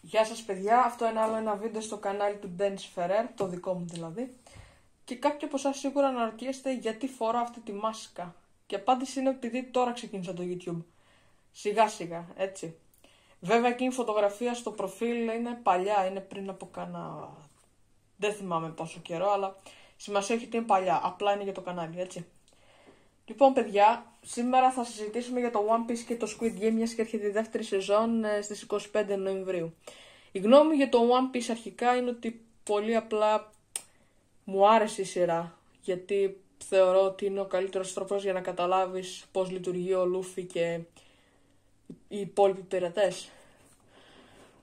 Γεια σας παιδιά, αυτό είναι άλλο ένα βίντεο στο κανάλι του Dennis Ferrer, το δικό μου δηλαδή. Και κάποιοι από εσάς σίγουρα αναρωτιέστε γιατί φοράω αυτή τη μάσκα. Και η απάντηση είναι επειδή τώρα ξεκίνησα το YouTube. Σιγά σιγά, έτσι. Βέβαια εκείνη η φωτογραφία στο προφίλ είναι παλιά, είναι πριν από κάνα... Δεν θυμάμαι πόσο καιρό, αλλά σημασία έχει ότι είναι παλιά, απλά είναι για το κανάλι, έτσι. Λοιπόν παιδιά, σήμερα θα συζητήσουμε για το One Piece και το Squid Game, μιας και έρχεται η δεύτερη σεζόν στις 25 Νοεμβρίου. Η γνώμη μου για το One Piece αρχικά είναι ότι πολύ απλά μου άρεσε η σειρά, γιατί θεωρώ ότι είναι ο καλύτερος τρόπος για να καταλάβεις πώς λειτουργεί ο Λούφι και οι υπόλοιποι πειρατές.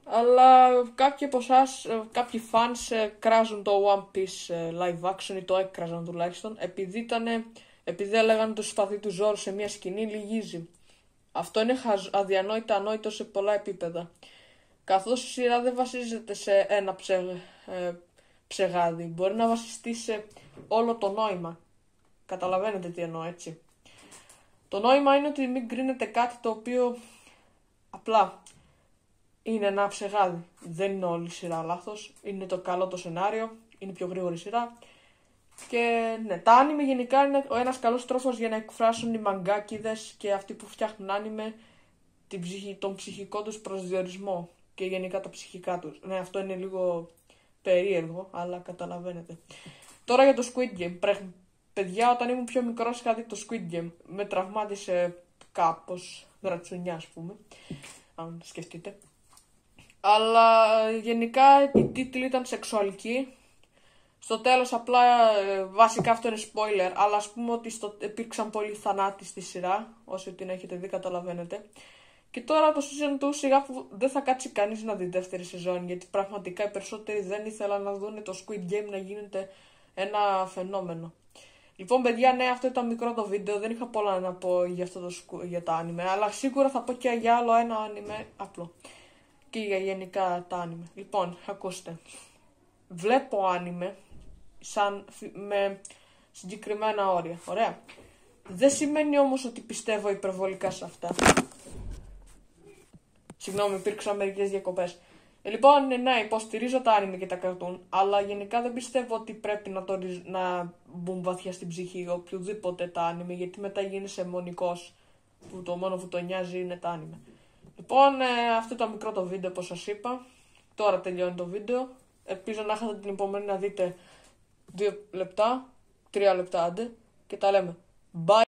Αλλά κάποιοι από εσάς, κάποιοι fans κράζουν το One Piece live action ή το έκραζαν τουλάχιστον επειδή έλεγαν το σπαθί του Ζόρου σε μια σκηνή λυγίζει. Αυτό είναι αδιανόητα ανόητο σε πολλά επίπεδα. Καθώς η σειρά δεν βασίζεται σε ένα ψεγάδι, μπορεί να βασιστεί σε όλο το νόημα. Καταλαβαίνετε τι εννοώ, έτσι. Το νόημα είναι ότι μην κρίνετε κάτι το οποίο απλά είναι ένα ψεγάδι. Δεν είναι όλη η σειρά λάθος, είναι το καλό το σενάριο, είναι πιο γρήγορη σειρά. Και ναι, τα άνιμε γενικά είναι ένας καλός τρόπος για να εκφράσουν οι μαγκάκιδες και αυτοί που φτιάχνουν άνιμε τον ψυχικό τους προσδιορισμό και γενικά τα ψυχικά τους. Ναι, αυτό είναι λίγο περίεργο, αλλά καταλαβαίνετε. Τώρα για το Squid Game. Παιδιά, όταν ήμουν πιο μικρός είχα δει το Squid Game. Με τραυμάτισε κάπως, γρατσουνιά ας πούμε, αν σκεφτείτε. Αλλά γενικά οι τίτλοι ήταν σεξουαλικοί. Στο τέλος απλά, βασικά αυτό είναι spoiler, αλλά ας πούμε ότι υπήρξαν πολλοί θανάτοι στη σειρά, όσοι την έχετε δει καταλαβαίνετε. Και τώρα το season 2 σιγά που δεν θα κάτσει κανείς να δει δεύτερη σεζόν, γιατί πραγματικά οι περισσότεροι δεν ήθελαν να δουν το Squid Game να γίνεται ένα φαινόμενο. Λοιπόν παιδιά, ναι, αυτό ήταν μικρό το βίντεο, δεν είχα πολλά να πω για τα anime, αλλά σίγουρα θα πω και για άλλο ένα anime απλό. Και για γενικά τα anime. Λοιπόν, ακούστε. Βλέπω anime με συγκεκριμένα όρια, ωραία. Δεν σημαίνει όμως ότι πιστεύω υπερβολικά σε αυτά. Συγγνώμη, υπήρξαν μερικές διακοπές. Λοιπόν, ναι, υποστηρίζω τα anime και τα καρτούν, αλλά γενικά δεν πιστεύω ότι πρέπει να μπουν βαθιά στην ψυχή οποιοδήποτε τα anime, γιατί μετά γίνεσαι αιμονικός, που το μόνο που το νοιάζει είναι τα anime. Λοιπόν, αυτό ήταν μικρό το βίντεο όπως σας είπα. Τώρα τελειώνει το βίντεο. Ελπίζω να έχετε την υπομονή να δείτε 2 λεπτά, 3 λεπτά άντε, και τα λέμε. Bye!